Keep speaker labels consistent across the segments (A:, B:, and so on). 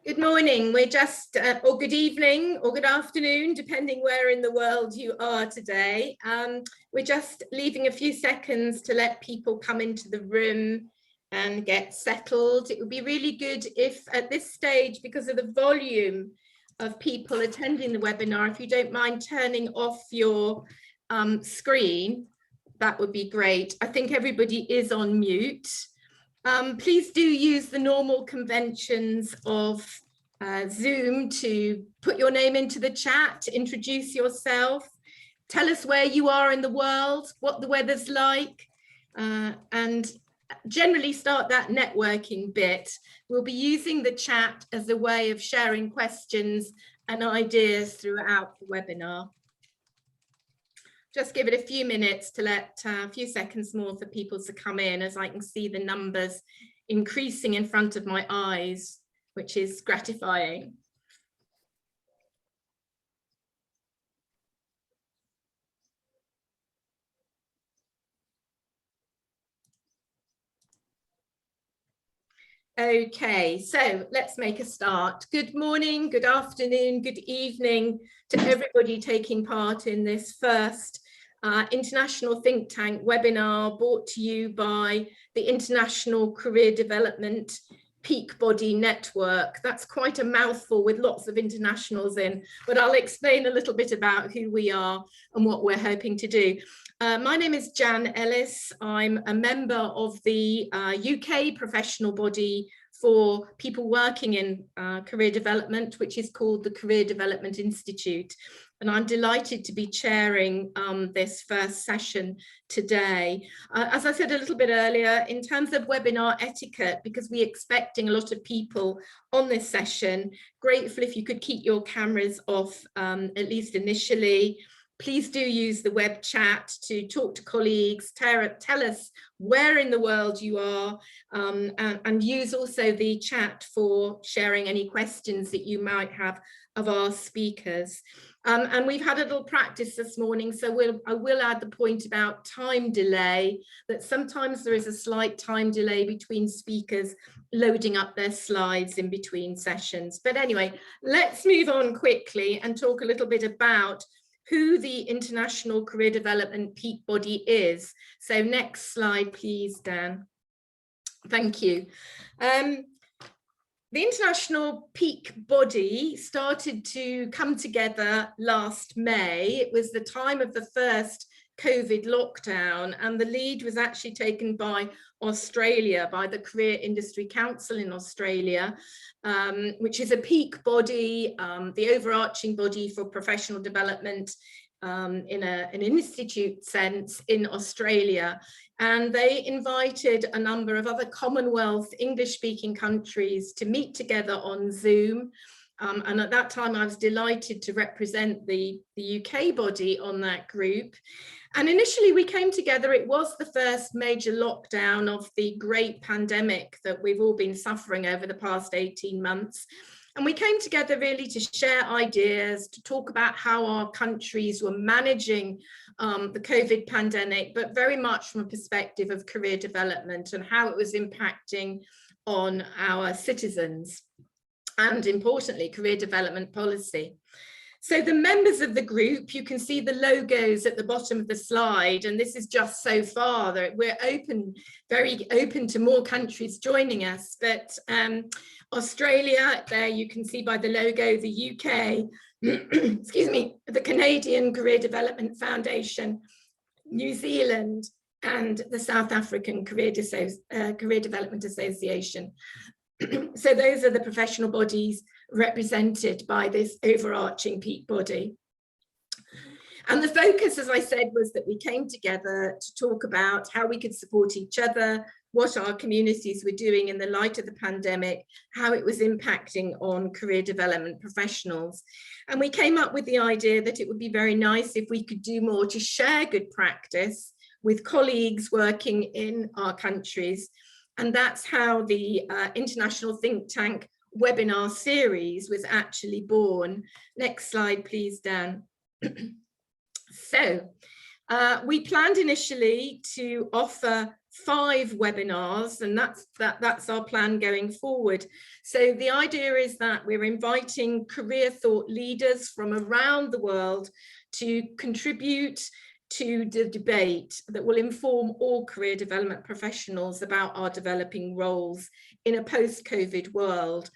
A: Good morning. We're just, or good evening, or good afternoon, depending where in the world you are today. We're just leaving a few seconds to let people come into the room and get settled. It would be really good if at this stage, because of the volume of people attending the webinar, if you don't mind turning off your screen, that would be great. I think everybody is on mute. Please do use the normal conventions of Zoom to put your name into the chat, introduce yourself, tell us where you are in the world, what the weather's like, and generally start that networking bit. We'll be using the chat as a way of sharing questions and ideas throughout the webinar. Just give it a few minutes to let a few seconds more for people to come in, as I can see the numbers increasing in front of my eyes, which is gratifying. Okay, so let's make a start. Good morning, good afternoon, good evening to everybody taking part in this first International Think Tank webinar brought to you by the International Career Development Peak Body Network. That's quite a mouthful with lots of internationals in, but I'll explain a little bit about who we are and what we're hoping to do. My name is Jan Ellis. I'm a member of the UK professional body for people working in career development, which is called the Career Development Institute. And I'm delighted to be chairing this first session today. As I said a little bit earlier, in terms of webinar etiquette, because we're expecting a lot of people on this session, grateful if you could keep your cameras off, at least initially. Please do use the web chat to talk to colleagues, tell us where in the world you are, and use also the chat for sharing any questions that you might have of our speakers. And we've had a little practice this morning, so I will add the point about time delay, that sometimes there is a slight time delay between speakers loading up their slides in between sessions. But anyway, let's move on quickly and talk a little bit about who the International Career Development Peak Body is. So next slide, please, Dan. Thank you. The International Peak Body started to come together last May. It was the time of the first COVID lockdown, and the lead was actually taken by Australia, by the Career Industry Council in Australia, which is a peak body, the overarching body for professional development in an institute sense in Australia. And they invited a number of other Commonwealth English-speaking countries to meet together on Zoom. And at that time, I was delighted to represent the UK body on that group. And initially we came together, it was the first major lockdown of the great pandemic that we've all been suffering over the past 18 months. And we came together really to share ideas, to talk about how our countries were managing the COVID pandemic, but very much from a perspective of career development and how it was impacting on our citizens, and importantly, career development policy. So the members of the group, you can see the logos at the bottom of the slide, and this is just so far that we're very open to more countries joining us. But Australia, there you can see by the logo, the UK, excuse me, the Canadian Career Development Foundation, New Zealand, and the South African Career Development Association. So those are the professional bodies represented by this overarching peak body. And the focus, as I said, was that we came together to talk about how we could support each other, what our communities were doing in the light of the pandemic, how it was impacting on career development professionals. And we came up with the idea that it would be very nice if we could do more to share good practice with colleagues working in our countries. And that's how the International Think Tank webinar series was actually born. Next slide, please, Dan. So We planned initially to offer 5 webinars, and that's our plan going forward. So the idea is that we're inviting career thought leaders from around the world to contribute to the debate that will inform all career development professionals about our developing roles in a post-COVID world.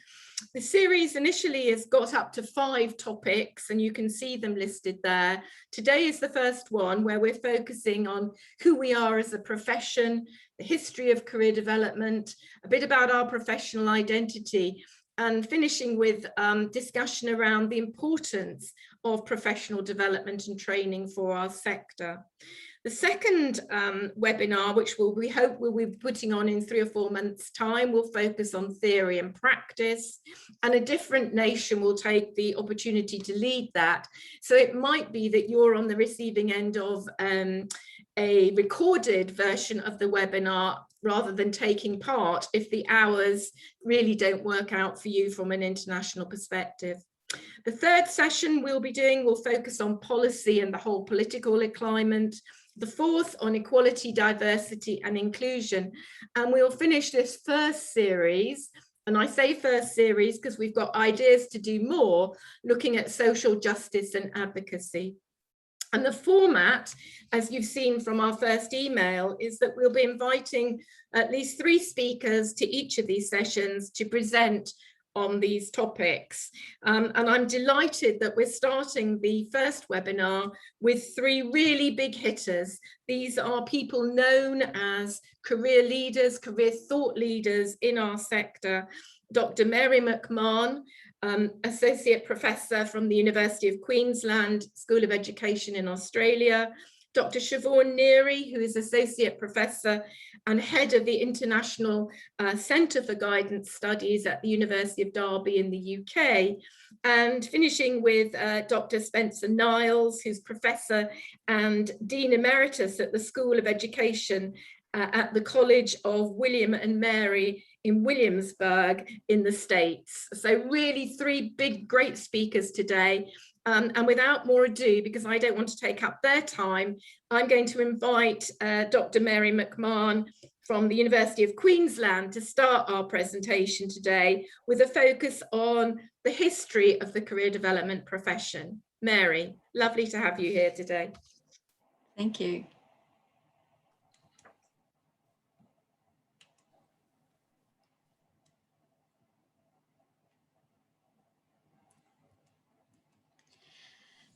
A: The series initially has got up to 5 topics, and you can see them listed there. Today is the first one, where we're focusing on who we are as a profession, the history of career development, a bit about our professional identity, and finishing with discussion around the importance of professional development and training for our sector. The second webinar, which we hope we'll be putting on in 3 or 4 months' time, will focus on theory and practice, and a different nation will take the opportunity to lead that. So it might be that you're on the receiving end of a recorded version of the webinar rather than taking part if the hours really don't work out for you from an international perspective. The third session we'll be doing will focus on policy and the whole political climate. The fourth on equality, diversity and inclusion. And we'll finish this first series, and I say first series because we've got ideas to do more, looking at social justice and advocacy. And the format, as you've seen from our first email, is that we'll be inviting at least 3 speakers to each of these sessions to present on these topics. And I'm delighted that we're starting the first webinar with 3 really big hitters. These are people known as career leaders, career thought leaders in our sector. Dr. Mary McMahon, Associate Professor from the University of Queensland School of Education in Australia. Dr. Siobhan Neary, who is Associate Professor and Head of the International Centre for Guidance Studies at the University of Derby in the UK. And finishing with Dr. Spencer Niles, who's Professor and Dean Emeritus at the School of Education at the College of William and Mary in Williamsburg in the States. So really 3 big, great speakers today. And without more ado, because I don't want to take up their time, I'm going to invite Dr. Mary McMahon from the University of Queensland to start our presentation today with a focus on the history of the career development profession. Mary, lovely to have you here today.
B: Thank you.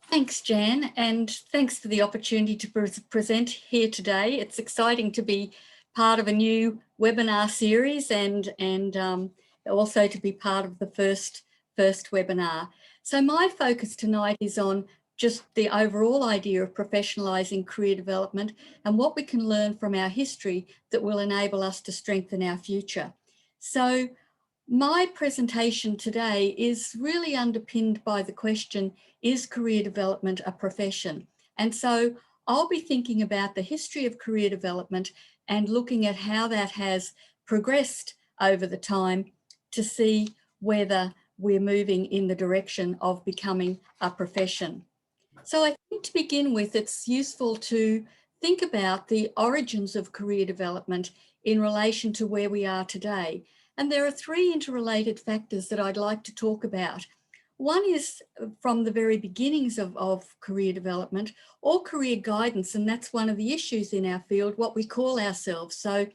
B: Thanks, Jan, and thanks for the opportunity to present here today. It's exciting to be part of a new webinar series and also to be part of the first webinar. So my focus tonight is on just the overall idea of professionalising career development and what we can learn from our history that will enable us to strengthen our future. So my presentation today is really underpinned by the question, is career development a profession? And so I'll be thinking about the history of career development and looking at how that has progressed over the time to see whether we're moving in the direction of becoming a profession. So I think to begin with, it's useful to think about the origins of career development in relation to where we are today. And there are 3 interrelated factors that I'd like to talk about. One is from the very beginnings of career development or career guidance, and that's one of the issues in our field, what we call ourselves. So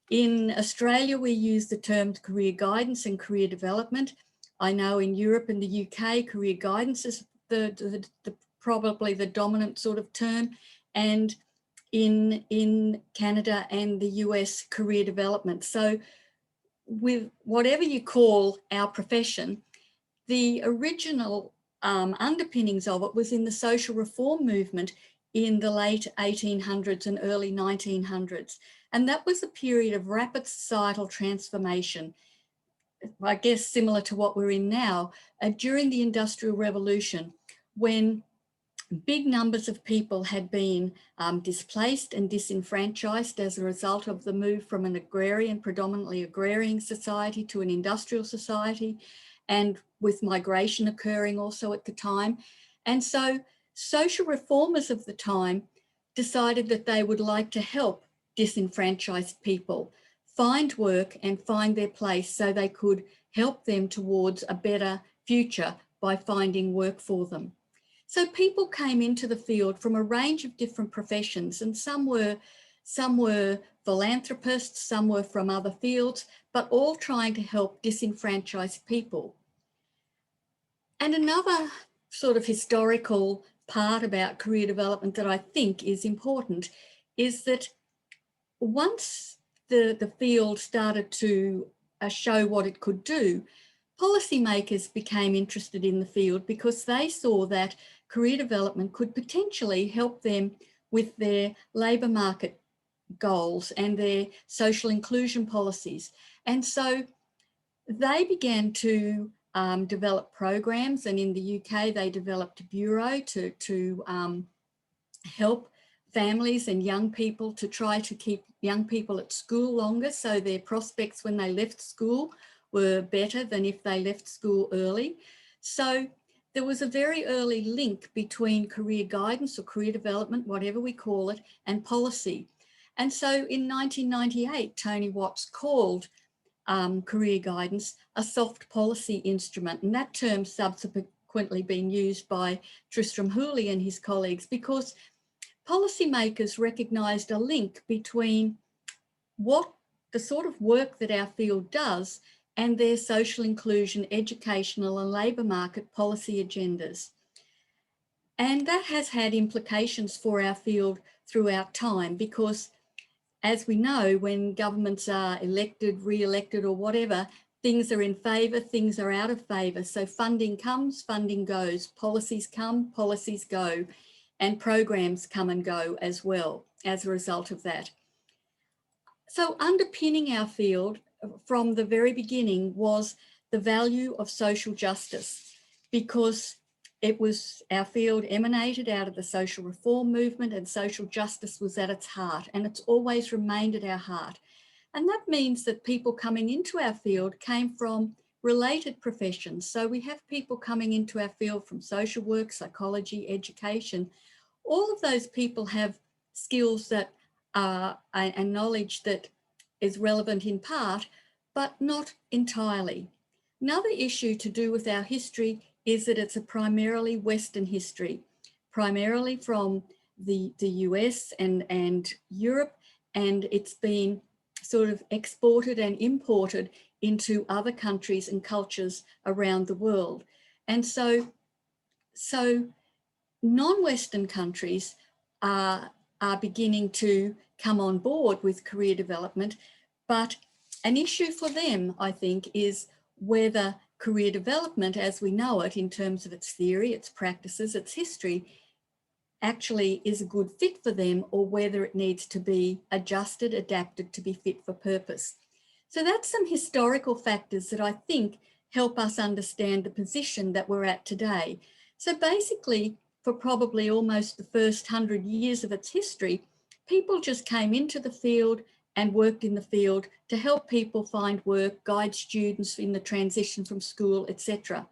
B: in Australia, we use the terms career guidance and career development. I know in Europe and the UK, career guidance is probably the dominant sort of term, and in Canada and the US, career development. So with whatever you call our profession, the original underpinnings of it was in the social reform movement in the late 1800s and early 1900s. And that was a period of rapid societal transformation, I guess similar to what we're in now, during the Industrial Revolution, when big numbers of people had been displaced and disenfranchised as a result of the move from an predominantly agrarian society to an industrial society, and with migration occurring also at the time. And so social reformers of the time decided that they would like to help disenfranchised people find work and find their place so they could help them towards a better future by finding work for them. So people came into the field from a range of different professions, and some were philanthropists, some were from other fields, but all trying to help disenfranchised people. And another sort of historical part about career development that I think is important is that once the field started to show what it could do, policymakers became interested in the field because they saw that career development could potentially help them with their labour market goals and their social inclusion policies. And so they began to develop programs, and in the UK they developed a bureau to help families and young people to try to keep young people at school longer, so their prospects when they left school were better than if they left school early. So there was a very early link between career guidance or career development, whatever we call it, and policy. And so in 1998, Tony Watts called career guidance a soft policy instrument, and that term subsequently been used by Tristram Hooley and his colleagues because policymakers recognised a link between what the sort of work that our field does and their social inclusion, educational and labour market policy agendas. And that has had implications for our field throughout time because, as we know, when governments are elected, re-elected or whatever, things are in favour, things are out of favour. So funding comes, funding goes, policies come, policies go, and programs come and go as well as a result of that. So underpinning our field from the very beginning was the value of social justice, because it was, our field emanated out of the social reform movement and social justice was at its heart, and it's always remained at our heart. And that means that people coming into our field came from related professions. So we have people coming into our field from social work, psychology, education. All of those people have skills that and knowledge that is relevant in part, but not entirely. Another issue to do with our history is that it's a primarily Western history, primarily from the US and Europe, and it's been sort of exported and imported into other countries and cultures around the world. And so non-Western countries are beginning to come on board with career development, but an issue for them, I think, is whether career development as we know it in terms of its theory, its practices, its history, actually is a good fit for them, or whether it needs to be adjusted, adapted to be fit for purpose. So that's some historical factors that I think help us understand the position that we're at today. So basically, for probably almost the first 100 years of its history, people just came into the field and worked in the field to help people find work, guide students in the transition from school, etc.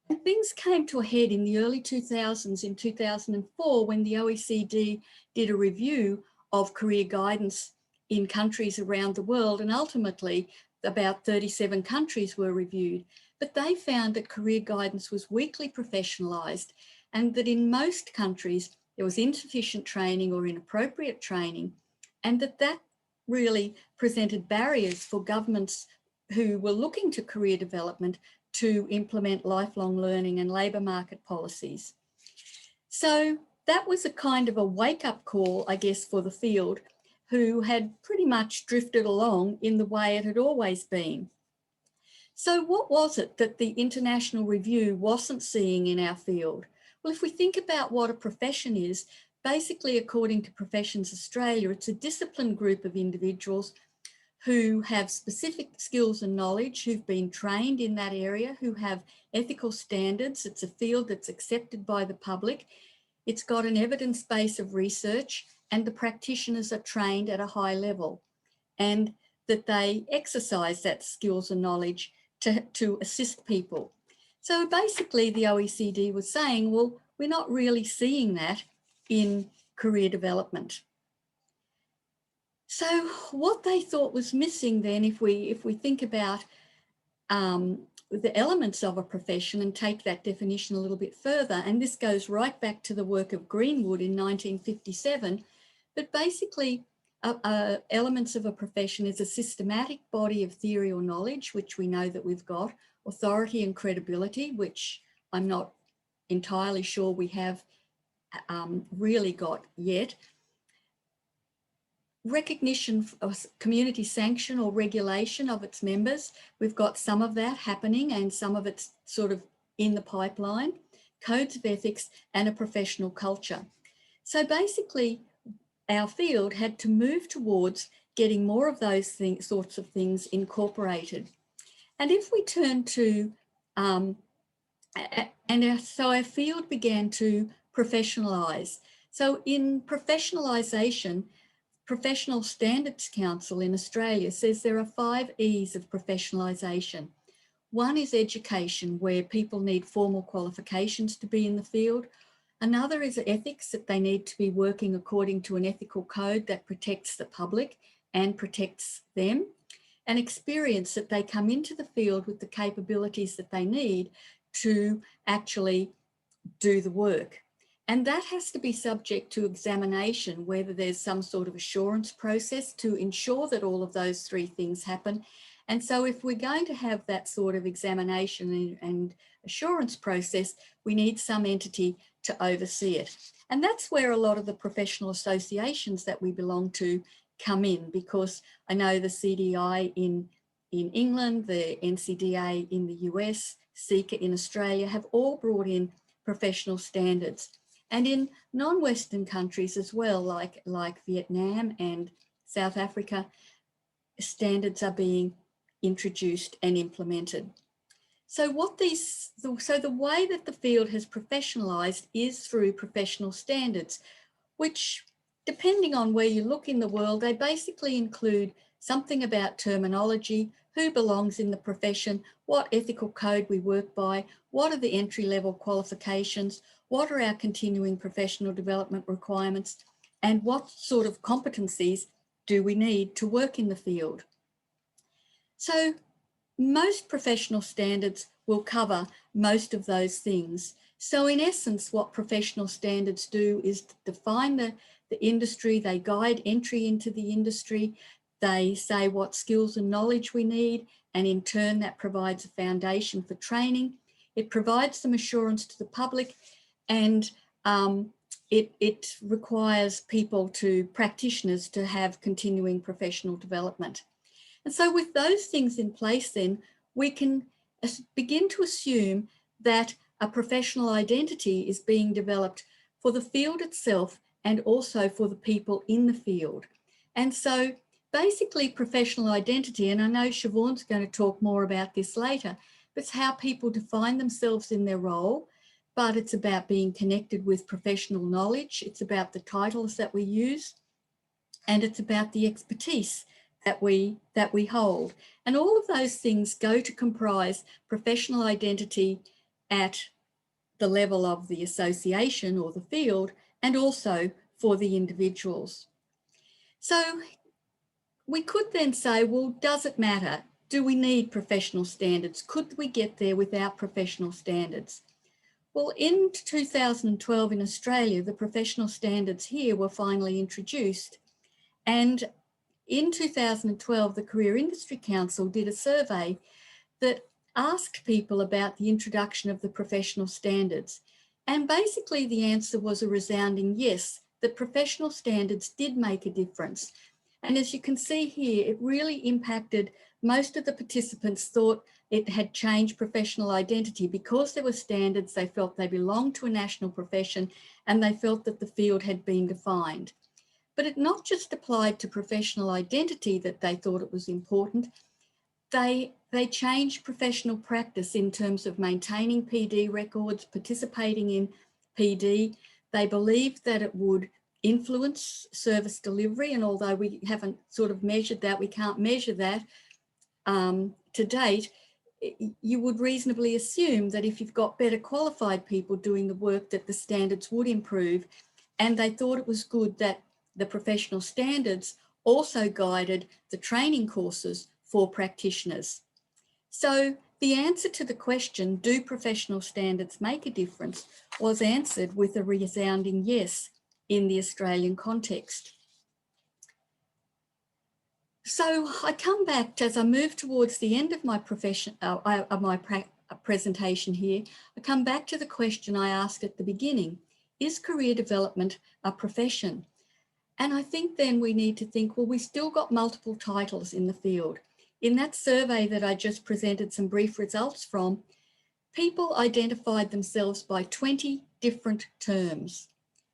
B: And things came to a head in the early 2000s, in 2004, when the OECD did a review of career guidance in countries around the world, and ultimately about 37 countries were reviewed. But they found that career guidance was weakly professionalised, and that in most countries there was insufficient training or inappropriate training, and that really presented barriers for governments who were looking to career development to implement lifelong learning and labour market policies. So that was a kind of a wake-up call, I guess, for the field, who had pretty much drifted along in the way it had always been. So what was it that the international review wasn't seeing in our field? Well, if we think about what a profession is, basically, according to Professions Australia, it's a disciplined group of individuals who have specific skills and knowledge, who've been trained in that area, who have ethical standards. It's a field that's accepted by the public. It's got an evidence base of research, and the practitioners are trained at a high level, and that they exercise that skills and knowledge to assist people. So basically the OECD was saying, well, we're not really seeing that in career development. So what they thought was missing then, if we think about the elements of a profession and take that definition a little bit further, and this goes right back to the work of Greenwood in 1957, but basically elements of a profession is a systematic body of theory or knowledge, which we know that we've got, authority and credibility, which I'm not entirely sure we have really got yet, recognition of community sanction or regulation of its members. We've got some of that happening and some of it's sort of in the pipeline, codes of ethics and a professional culture. So basically our field had to move towards getting more of those sorts of things incorporated. And if we turn to, so our field began to professionalise. So in professionalisation, Professional Standards Council in Australia says there are 5 E's of professionalisation. One is education, where people need formal qualifications to be in the field. Another is ethics, that they need to be working according to an ethical code that protects the public and protects them. And experience, that they come into the field with the capabilities that they need to actually do the work. And that has to be subject to examination, whether there's some sort of assurance process to ensure that all of those 3 things happen. And so if we're going to have that sort of examination and assurance process, we need some entity to oversee it. And that's where a lot of the professional associations that we belong to come in, because I know the CDI in England, the NCDA in the US, CICA in Australia have all brought in professional standards. And in non-Western countries as well, like Vietnam and South Africa, standards are being introduced and implemented. So the way that the field has professionalised is through professional standards, which, depending on where you look in the world, they basically include something about terminology, who belongs in the profession, what ethical code we work by, what are the entry-level qualifications, what are our continuing professional development requirements, and what sort of competencies do we need to work in the field. So most professional standards will cover most of those things. So in essence, what professional standards do is define the industry, they guide entry into the industry, they say what skills and knowledge we need, and in turn that provides a foundation for training. It provides some assurance to the public, and it requires people practitioners to have continuing professional development. And so with those things in place, then we can begin to assume that a professional identity is being developed for the field itself and also for the people in the field. And so basically professional identity, and I know Siobhan's going to talk more about this later, but it's how people define themselves in their role, but it's about being connected with professional knowledge. It's about the titles that we use, and it's about the expertise that we hold. And all of those things go to comprise professional identity at the level of the association or the field, and also for the individuals. So we could then say, well, does it matter? Do we need professional standards? Could we get there without professional standards? Well, in 2012 in Australia, the professional standards here were finally introduced. And in 2012, the Career Industry Council did a survey that asked people about the introduction of the professional standards. And basically the answer was a resounding yes, that professional standards did make a difference. And as you can see here, it really impacted. Most of the participants thought it had changed professional identity because there were standards. They felt they belonged to a national profession, and they felt that the field had been defined. But it not just applied to professional identity that they thought it was important. They changed professional practice in terms of maintaining PD records, participating in PD. They believed that it would influence service delivery, and although we haven't sort of measured that, we can't measure that to date, you would reasonably assume that if you've got better qualified people doing the work, that the standards would improve. and they thought it was good that the professional standards also guided the training courses for practitioners. So the answer to the question, do professional standards make a difference, was answered with a resounding yes in the Australian context. So I come back as I move towards the end of my presentation here. I come back to the question I asked at the beginning: is career development a profession? And I think then we need to think, well, we still got multiple titles in the field. In that survey that I just presented some brief results from, people identified themselves by 20 different terms.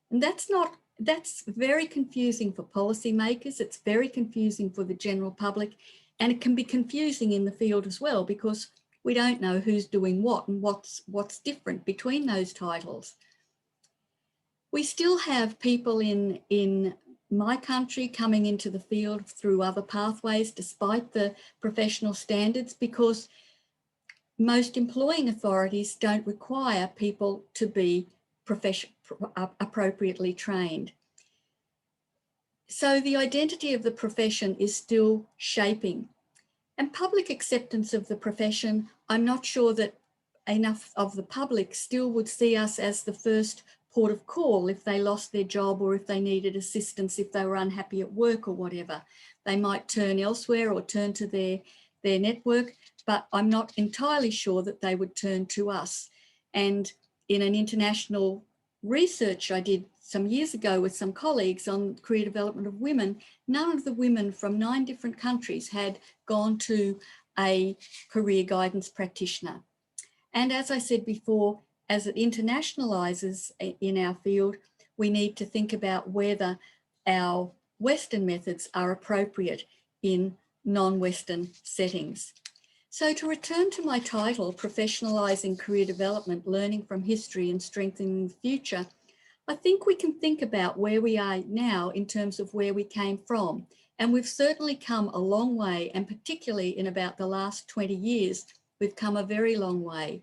B: And that's very confusing for policymakers. It's very confusing for the general public, and it can be confusing in the field as well, because we don't know who's doing what and what's different between those titles. We still have people in my country coming into the field through other pathways despite the professional standards, because most employing authorities don't require people to be appropriately trained. So the identity of the profession is still shaping. And public acceptance of the profession, I'm not sure that enough of the public still would see us as the first port of call if they lost their job, or if they needed assistance, if they were unhappy at work or whatever. They might turn elsewhere or turn to their network, but I'm not entirely sure that they would turn to us. And in an international research I did some years ago with some colleagues on career development of women, none of the women from 9 different countries had gone to a career guidance practitioner. And as I said before, as it internationalizes in our field, we need to think about whether our Western methods are appropriate in non-Western settings. So to return to my title, Professionalising Career Development, Learning from History and Strengthening the Future, I think we can think about where we are now in terms of where we came from. And we've certainly come a long way, and particularly in about the last 20 years, we've come a very long way.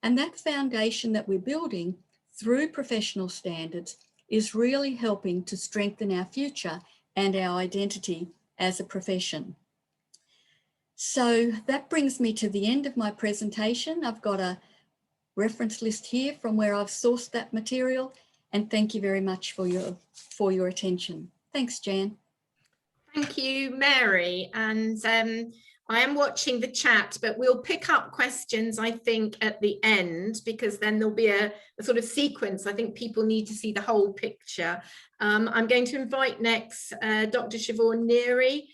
B: And that foundation that we're building through professional standards is really helping to strengthen our future and our identity as a profession. So that brings me to the end of my presentation. I've got a reference list here from where I've sourced that material, and thank you very much for your attention. Thanks, Jan.
A: Thank you, Mary. And I am watching the chat, but we'll pick up questions, I think, at the end, because then there'll be a sort of sequence. I think people need to see the whole picture. I'm going to invite next Dr. Siobhan Neary,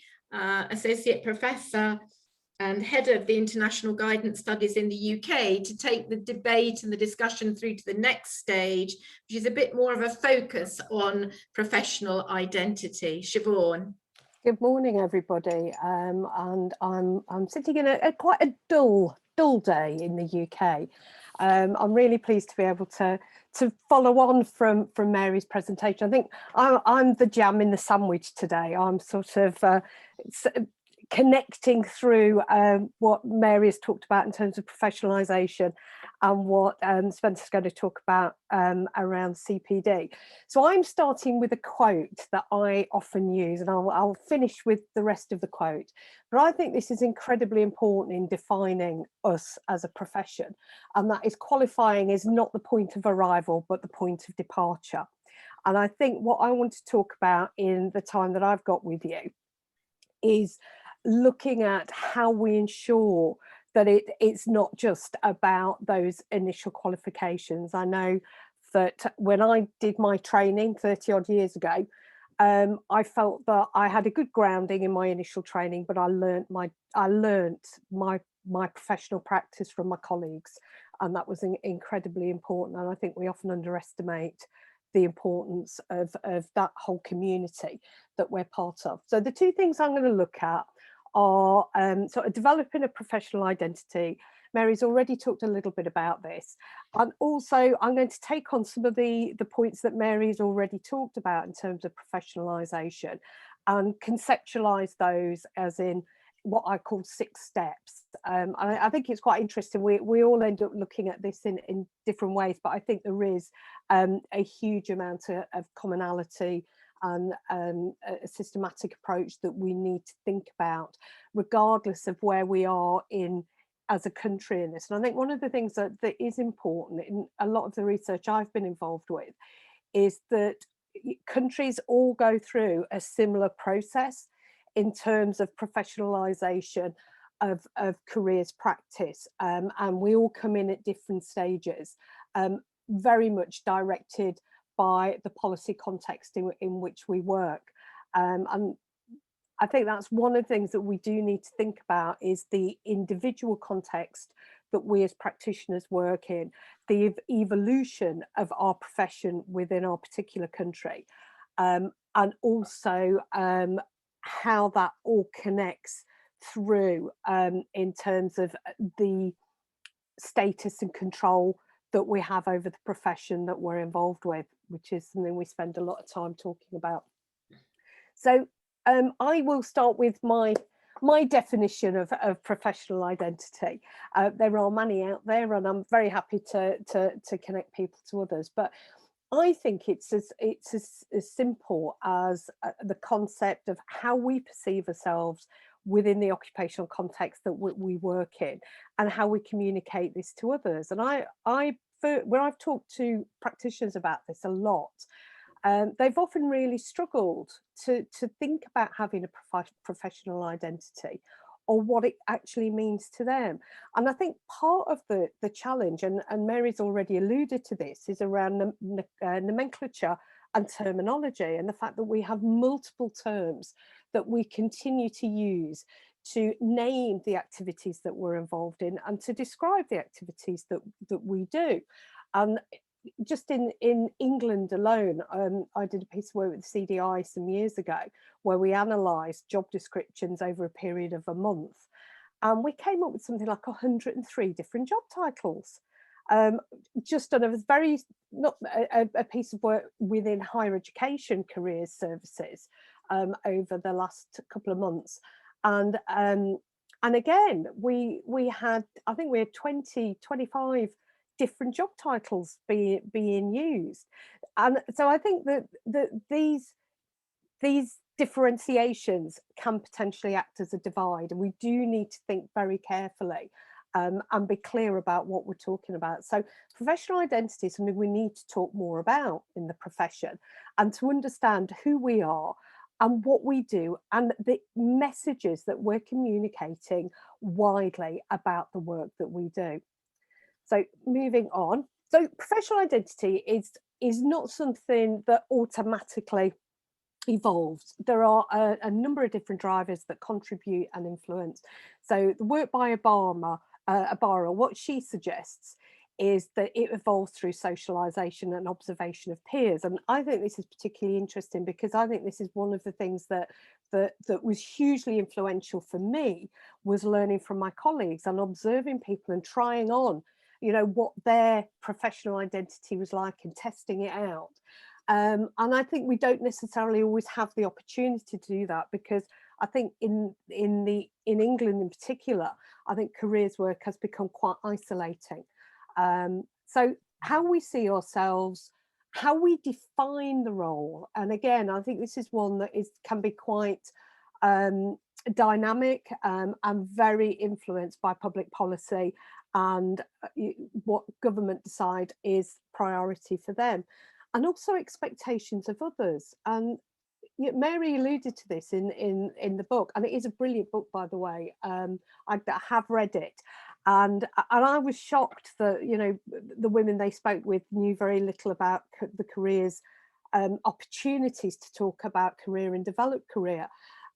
A: Associate Professor and Head of the International Guidance Studies in the UK, to take the debate and the discussion through to the next stage, which is a bit more of a focus on professional identity. Siobhan.
C: Good morning, everybody. And I'm sitting in a quite a dull day in the UK. I'm really pleased to be able to follow on from Mary's presentation. I think I'm the jam in the sandwich today. I'm sort of connecting through what Mary has talked about in terms of professionalisation and what Spencer's going to talk about around CPD. So I'm starting with a quote that I often use, and I'll finish with the rest of the quote. But I think this is incredibly important in defining us as a profession, and that is qualifying is not the point of arrival, but the point of departure. And I think what I want to talk about in the time that I've got with you is looking at how we ensure that it's not just about those initial qualifications. I know that when I did my training 30 odd years ago, I felt that I had a good grounding in my initial training, but I learnt my professional practice from my colleagues, and that was incredibly important. And I think we often underestimate the importance of that whole community that we're part of. So the two things I'm going to look at are sort of developing a professional identity. Mary's already talked a little bit about this, and also I'm going to take on some of the points that Mary's already talked about in terms of professionalisation and conceptualise those as in what I call 6 steps. I think it's quite interesting. We all end up looking at this in different ways, but I think there is a huge amount of commonality and a systematic approach that we need to think about, regardless of where we are in as a country in this. And I think one of the things that is important in a lot of the research I've been involved with is that countries all go through a similar process in terms of professionalisation of careers practice, and we all come in at different stages, very much directed by the policy context in which we work. And I think that's one of the things that we do need to think about, is the individual context that we as practitioners work in, the evolution of our profession within our particular country, and also how that all connects through in terms of the status and control that we have over the profession that we're involved with, which is something we spend a lot of time talking about. So I will start with my definition of professional identity. There are many out there, and I'm very happy to connect people to others, but I think it's as simple as the concept of how we perceive ourselves within the occupational context that we work in, and how we communicate this to others. And when I've talked to practitioners about this a lot, they've often really struggled to think about having a professional identity, or what it actually means to them. And I think part of the challenge, and Mary's already alluded to this, is around nomenclature and terminology, and the fact that we have multiple terms that we continue to use to name the activities that we're involved in, and to describe the activities that we do. And just in England alone, I did a piece of work with the CDI some years ago, where we analysed job descriptions over a period of a month, and we came up with something like 103 different job titles. Just on a piece of work within higher education careers services over the last couple of months, and again we had, I think we had 25 different job titles being used. And so I think that these differentiations can potentially act as a divide, and we do need to think very carefully and be clear about what we're talking about. So professional identity is something we need to talk more about in the profession, and to understand who we are and what we do, and the messages that we're communicating widely about the work that we do. So moving on, so professional identity is not something that automatically evolves. There are a number of different drivers that contribute and influence. So the work by Ibarra, what she suggests is that it evolves through socialization and observation of peers. And I think this is particularly interesting, because I think this is one of the things that was hugely influential for me, was learning from my colleagues and observing people and trying on, you know, what their professional identity was like, and testing it out. And I think we don't necessarily always have the opportunity to do that, because I think in England in particular, I think careers work has become quite isolating. So how we see ourselves, how we define the role, and again, I think this is one that can be quite dynamic and very influenced by public policy and what government decide is priority for them, and also expectations of others. And Mary alluded to this in the book, and it is a brilliant book, by the way. I have read it, and I was shocked that, you know, the women they spoke with knew very little about the careers, opportunities to talk about career and develop career.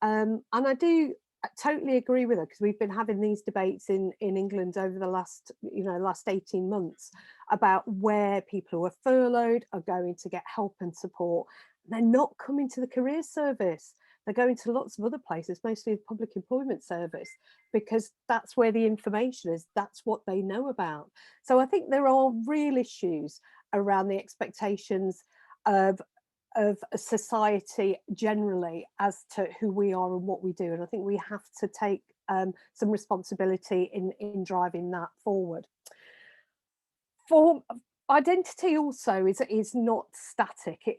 C: And I do totally agree with her, because we've been having these debates in England over the last 18 months about where people who are furloughed are going to get help and support. They're not coming to the career service. They're going to lots of other places, mostly the public employment service, because that's where the information is. That's what they know about. So I think there are real issues around the expectations of of a society generally as to who we are and what we do. And I think we have to take some responsibility in driving that forward. For identity also is not static. It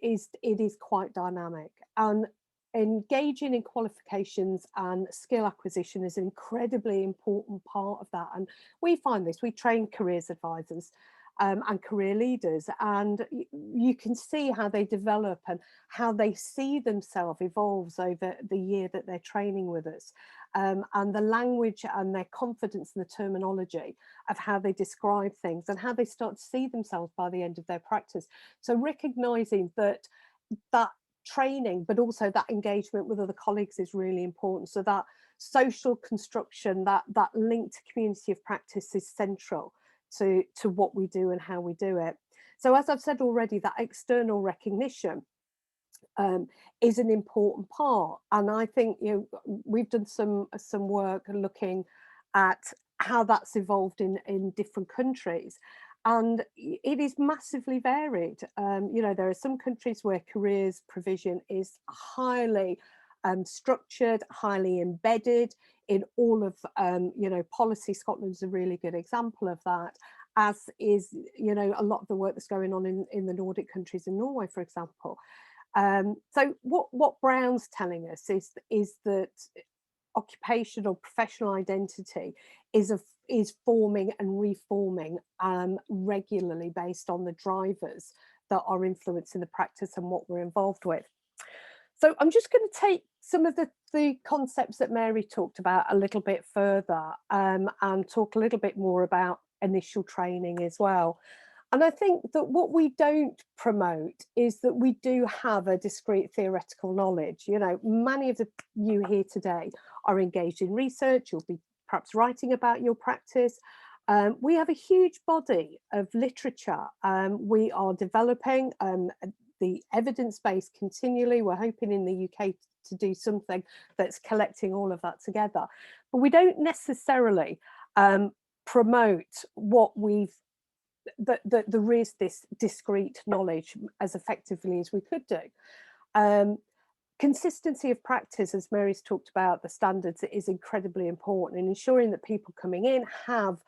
C: is quite dynamic, and engaging in qualifications and skill acquisition is an incredibly important part of that. And we find this, we train careers advisors and career leaders, and you can see how they develop and how they see themselves evolves over the year that they're training with us, and the language and their confidence in the terminology of how they describe things and how they start to see themselves by the end of their practice. So recognizing that training, but also that engagement with other colleagues is really important. So that social construction, that link to community of practice is central to what we do and how we do it. So as I've said already, that external recognition is an important part. And I think, you know, we've done some work looking at how that's evolved in different countries. And it is massively varied. You know, there are some countries where careers provision is highly structured, highly embedded in all of, you know, policy. Scotland is a really good example of that, as is, you know, a lot of the work that's going on in the Nordic countries, in Norway, for example. So what Brown's telling us is that occupational professional identity is forming and reforming regularly based on the drivers that are influencing the practice and what we're involved with. So I'm just going to take some of the concepts that Mary talked about a little bit further and talk a little bit more about initial training as well. And I think that what we don't promote is that we do have a discrete theoretical knowledge. You know, many of you here today are engaged in research, you'll be perhaps writing about your practice. We have a huge body of literature. We are developing the evidence base continually. We're hoping in the UK to do something that's collecting all of that together. But we don't necessarily promote what we've that there is this discrete knowledge as effectively as we could do. Consistency of practice, as Mary's talked about, the standards is incredibly important in ensuring that people coming in have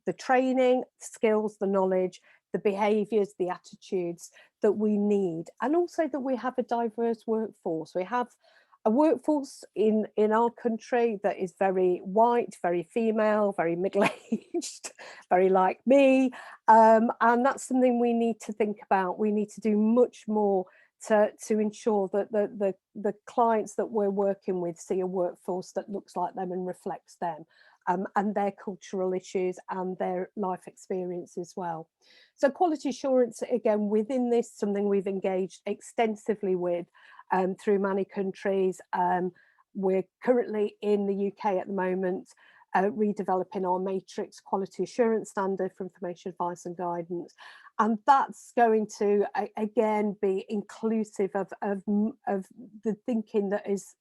C: the training, skills, the knowledge, the behaviours, the attitudes that we need, and also that we have a diverse workforce. We have a workforce in our country that is very white, very female, very middle-aged, very like me, and that's something we need to think about. We need to do much more to ensure that the clients that we're working with see a workforce that looks like them and reflects them, and their cultural issues and their life experience as well. So quality assurance, again, within this, something we've engaged extensively with through many countries. We're currently in the UK at the moment redeveloping our matrix quality assurance standard for information advice and guidance, and that's going to again be inclusive of the thinking that is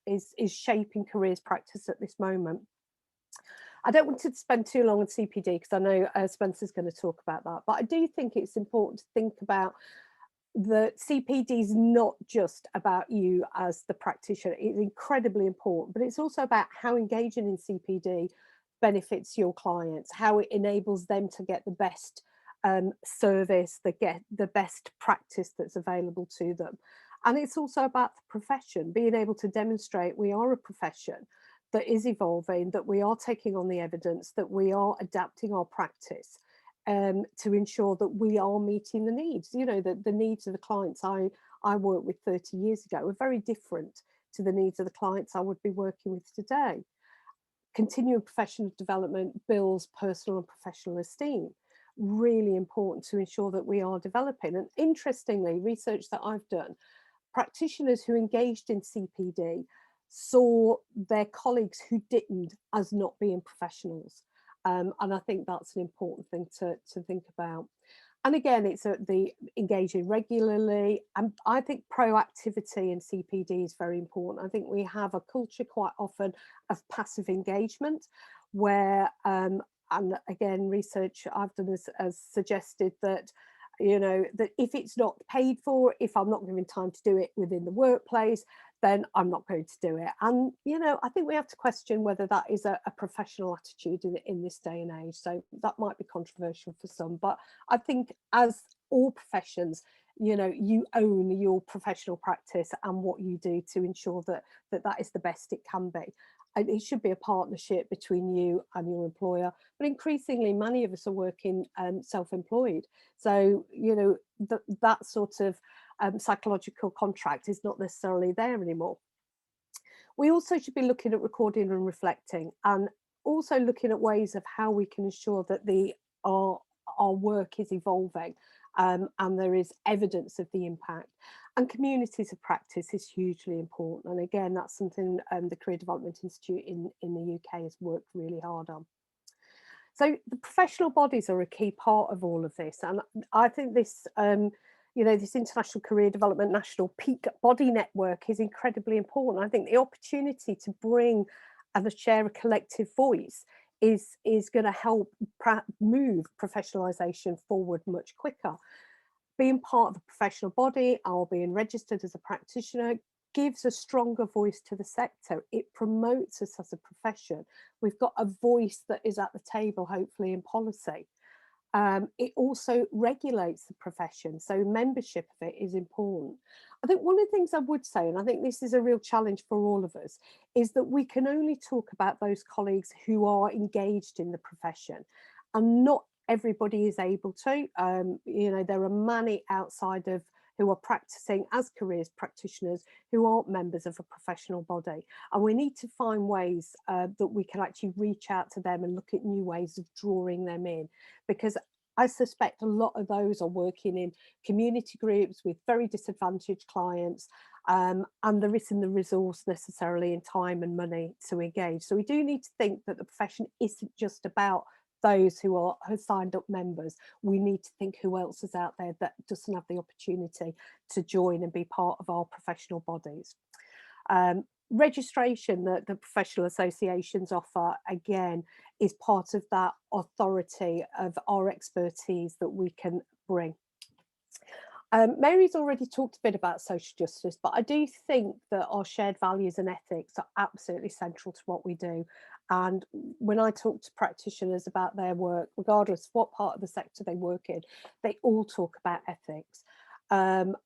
C: shaping careers practice at this moment. I don't want to spend too long on CPD because I know Spencer's going to talk about that, but I do think it's important to think about the CPD is not just about you as the practitioner. It's incredibly important, but it's also about how engaging in CPD benefits your clients, how it enables them to get the best service, get the best practice that's available to them. And it's also about the profession, being able to demonstrate we are a profession that is evolving, that we are taking on the evidence, that we are adapting our practice to ensure that we are meeting the needs. You know, the needs of the clients I worked with 30 years ago are very different to the needs of the clients I would be working with today. Continual professional development builds personal and professional esteem. Really important to ensure that we are developing. And interestingly, research that I've done, practitioners who engaged in CPD saw their colleagues who didn't as not being professionals. And I think that's an important thing to think about. And again, it's the engaging regularly. And I think proactivity in CPD is very important. I think we have a culture quite often of passive engagement where, and again, research I've done has suggested that that if it's not paid for, if I'm not given time to do it within the workplace, then I'm not going to do it. And, I think we have to question whether that is a professional attitude in this day and age. So that might be controversial for some, but I think as all professions, you own your professional practice and what you do to ensure that is the best it can be. And it should be a partnership between you and your employer, but increasingly many of us are working self-employed. So, that sort of psychological contract is not necessarily there anymore. We also should be looking at recording and reflecting, and also looking at ways of how we can ensure that our work is evolving, and there is evidence of the impact. And communities of practice is hugely important. And again, that's something the Career Development Institute in the UK has worked really hard on. So the professional bodies are a key part of all of this. And I think this, this International Career Development National Peak Body Network is incredibly important. I think the opportunity to bring and share a collective voice is going to help move professionalisation forward much quicker. Being part of a professional body or being registered as a practitioner gives a stronger voice to the sector. It promotes us as a profession. We've got a voice that is at the table, hopefully in policy. It also regulates the profession, so membership of it is important. I think one of the things I would say, and I think this is a real challenge for all of us, is that we can only talk about those colleagues who are engaged in the profession, and not everybody is able to. There are many outside of who are practicing as careers practitioners who aren't members of a professional body, and we need to find ways that we can actually reach out to them and look at new ways of drawing them in, because I suspect a lot of those are working in community groups with very disadvantaged clients, and there isn't the resource necessarily in time and money to engage. So we do need to think that the profession isn't just about those who are signed up members. We need to think who else is out there that doesn't have the opportunity to join and be part of our professional bodies. Registration that the professional associations offer, again, is part of that authority of our expertise that we can bring. Mary's already talked a bit about social justice, but I do think that our shared values and ethics are absolutely central to what we do. And when I talk to practitioners about their work, regardless of what part of the sector they work in, they all talk about ethics. And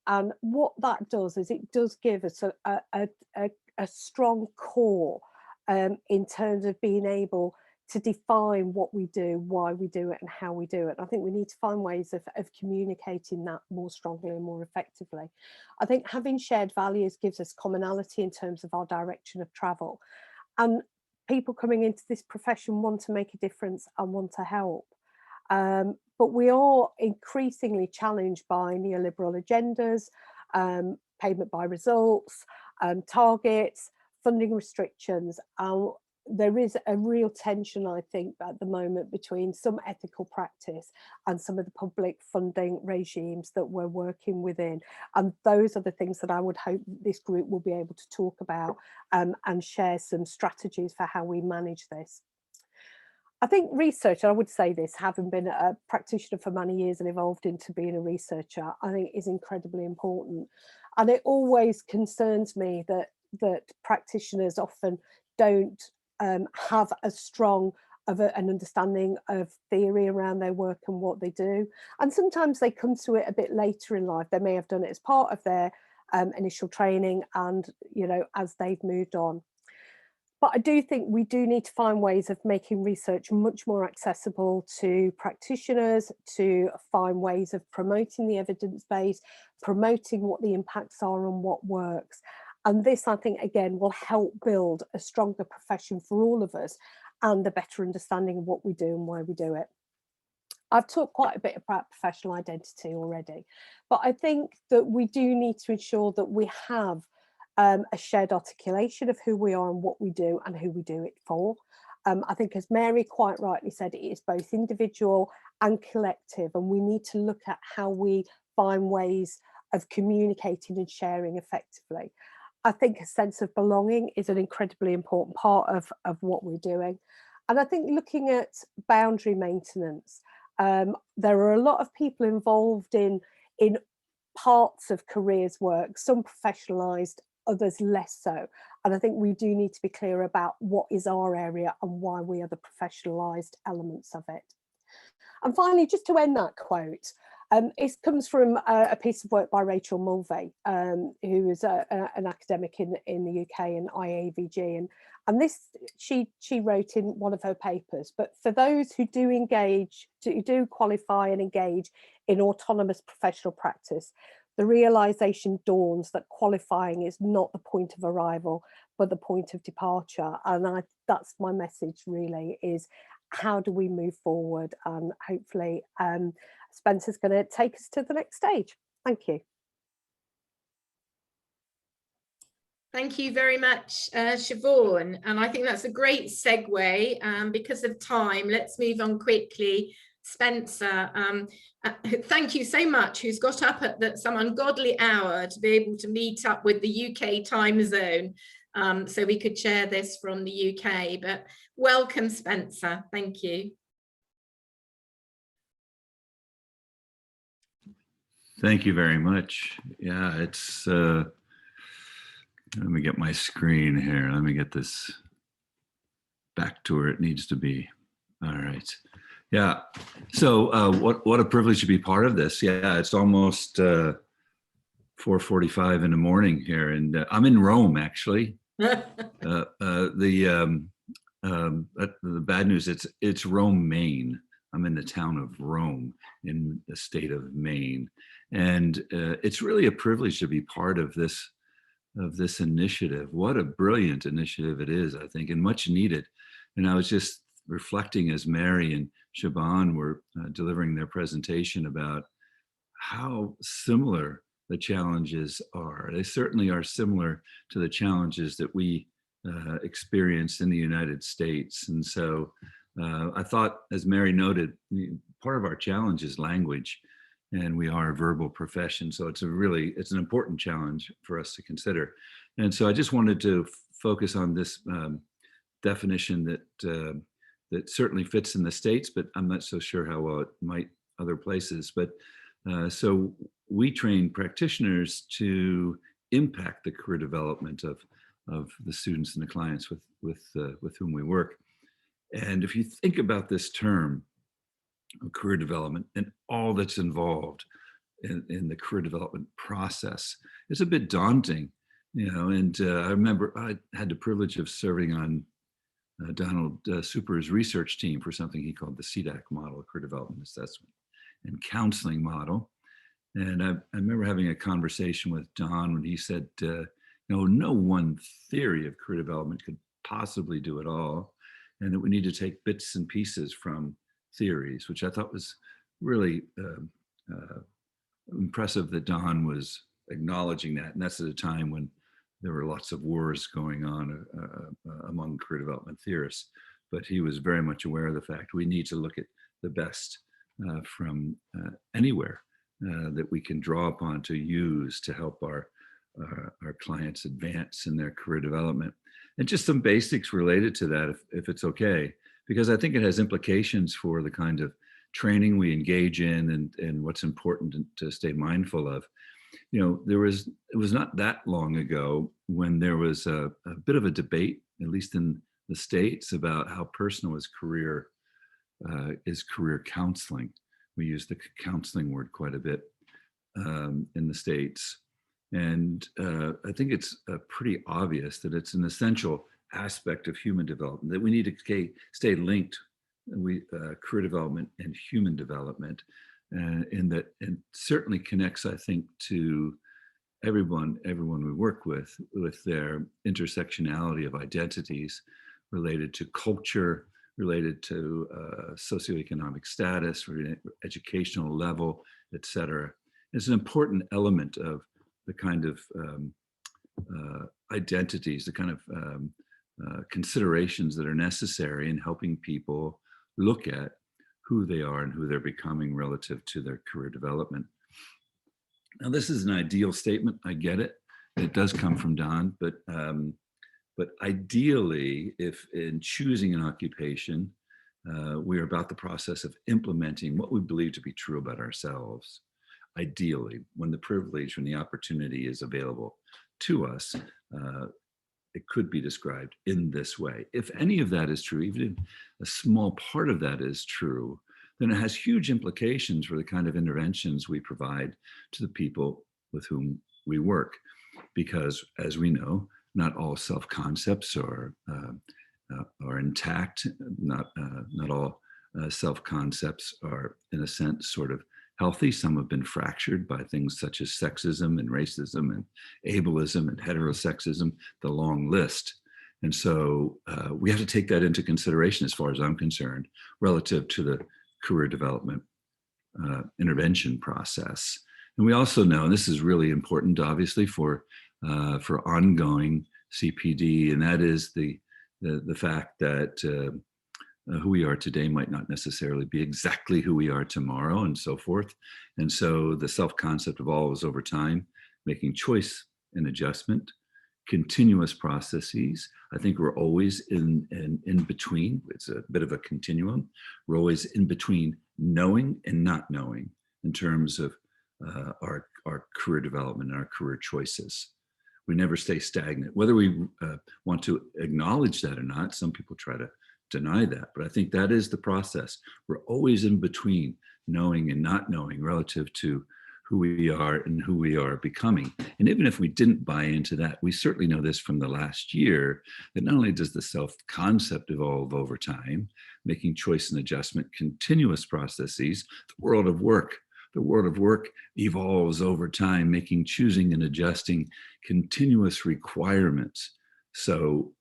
C: what that does is it does give us a strong core in terms of being able to define what we do, why we do it, and how we do it. I think we need to find ways of communicating that more strongly and more effectively. I think having shared values gives us commonality in terms of our direction of travel. And people coming into this profession want to make a difference and want to help. But we are increasingly challenged by neoliberal agendas, payment by results, targets, funding restrictions. There is a real tension, I think, at the moment between some ethical practice and some of the public funding regimes that we're working within. And those are the things that I would hope this group will be able to talk about and share some strategies for how we manage this. I think research, and I would say this, having been a practitioner for many years and evolved into being a researcher, I think is incredibly important. And it always concerns me that practitioners often don't have as strong of an understanding of theory around their work and what they do. And sometimes they come to it a bit later in life. They may have done it as part of their initial training and, as they've moved on. But I do think we do need to find ways of making research much more accessible to practitioners, to find ways of promoting the evidence base, promoting what the impacts are and what works. And this, I think, again, will help build a stronger profession for all of us and a better understanding of what we do and why we do it. I've talked quite a bit about professional identity already, but I think that we do need to ensure that we have a shared articulation of who we are and what we do and who we do it for. I think, as Mary quite rightly said, it is both individual and collective, and we need to look at how we find ways of communicating and sharing effectively. I think a sense of belonging is an incredibly important part of what we're doing. And I think looking at boundary maintenance There are a lot of people involved in parts of careers work, some professionalised, others less so. And I think we do need to be clear about what is our area and why we are the professionalised elements of it. And finally, just to end that quote, it comes from a piece of work by Rachel Mulvey, who is an academic in the UK and IAVG, and this she wrote in one of her papers. But for those who do engage, who do qualify and engage in autonomous professional practice, the realization dawns that qualifying is not the point of arrival, but the point of departure. And that's my message really, is how do we move forward? And hopefully Spencer's going to take us to the next stage. Thank you.
A: Thank you very much, Siobhan. And I think that's a great segue. Because of time, let's move on quickly. Spencer, thank you so much, who's got up at some ungodly hour to be able to meet up with the UK time zone, so we could share this from the UK. But welcome, Spencer. Thank you.
D: Thank you very much. Yeah, it's, let me get my screen here. Let me get this back to where it needs to be. All right. Yeah. So what a privilege to be part of this. Yeah, it's almost 4:45 in the morning here, and I'm in Rome, actually. The bad news, it's Rome, Maine. I'm in the town of Rome in the state of Maine, and it's really a privilege to be part of this initiative. What a brilliant initiative it is, I think, and much needed. And I was just reflecting as Mary and Siobhan were delivering their presentation about how similar the challenges are. They certainly are similar to the challenges that we experience in the United States. And so I thought, as Mary noted, part of our challenge is language, and we are a verbal profession. So it's an important challenge for us to consider. And so I just wanted to focus on this definition that certainly fits in the States, but I'm not so sure how well it might other places. But so we train practitioners to impact the career development of the students and the clients with whom we work. And if you think about this term of career development and all that's involved in the career development process, it's a bit daunting, you know. And I remember I had the privilege of serving on Donald Super's research team for something he called the CDAC model, Career Development Assessment and Counseling Model. And I remember having a conversation with Don when he said, no one theory of career development could possibly do it all, and that we need to take bits and pieces from theories, which I thought was really impressive that Don was acknowledging that. And that's at a time when there were lots of wars going on among career development theorists, but he was very much aware of the fact we need to look at the best from anywhere that we can draw upon to use to help our clients advance in their career development. And just some basics related to that, if it's okay, because I think it has implications for the kind of training we engage in and what's important to stay mindful of. You know, it was not that long ago when there was a bit of a debate, at least in the States, about how personal is career counseling. We use the counseling word quite a bit in the States. And I think it's pretty obvious that it's an essential aspect of human development, that we need to stay linked with career development and human development. In that, and certainly connects, I think, to everyone we work with their intersectionality of identities related to culture, related to socioeconomic status, educational level, etc. It's an important element of the kind of identities, the kind of considerations that are necessary in helping people look at who they are and who they're becoming relative to their career development. Now, this is an ideal statement. I get it. It does come from Don, but ideally, if in choosing an occupation, we are about the process of implementing what we believe to be true about ourselves. Ideally, when the privilege, when the opportunity is available to us, it could be described in this way. If any of that is true, even if a small part of that is true, then it has huge implications for the kind of interventions we provide to the people with whom we work. Because, as we know, not all self-concepts are intact. Not all self-concepts are, in a sense, sort of healthy. Some have been fractured by things such as sexism and racism and ableism and heterosexism, the long list. And so we have to take that into consideration, as far as I'm concerned, relative to the career development intervention process. And we also know, and this is really important, obviously, for ongoing CPD, and that is the fact that who we are today might not necessarily be exactly who we are tomorrow, and so forth. And so the self-concept evolves over time, making choice and adjustment, continuous processes. I think we're always in between. It's a bit of a continuum. We're always in between knowing and not knowing in terms of our career development and our career choices. We never stay stagnant, whether we want to acknowledge that or not. Some people try to deny that, but I think that is the process. We're always in between knowing and not knowing relative to who we are and who we are becoming. And even if we didn't buy into that, we certainly know this from the last year, that not only does the self-concept evolve over time, making choice and adjustment, continuous processes, the world of work evolves over time, making choosing and adjusting continuous requirements. So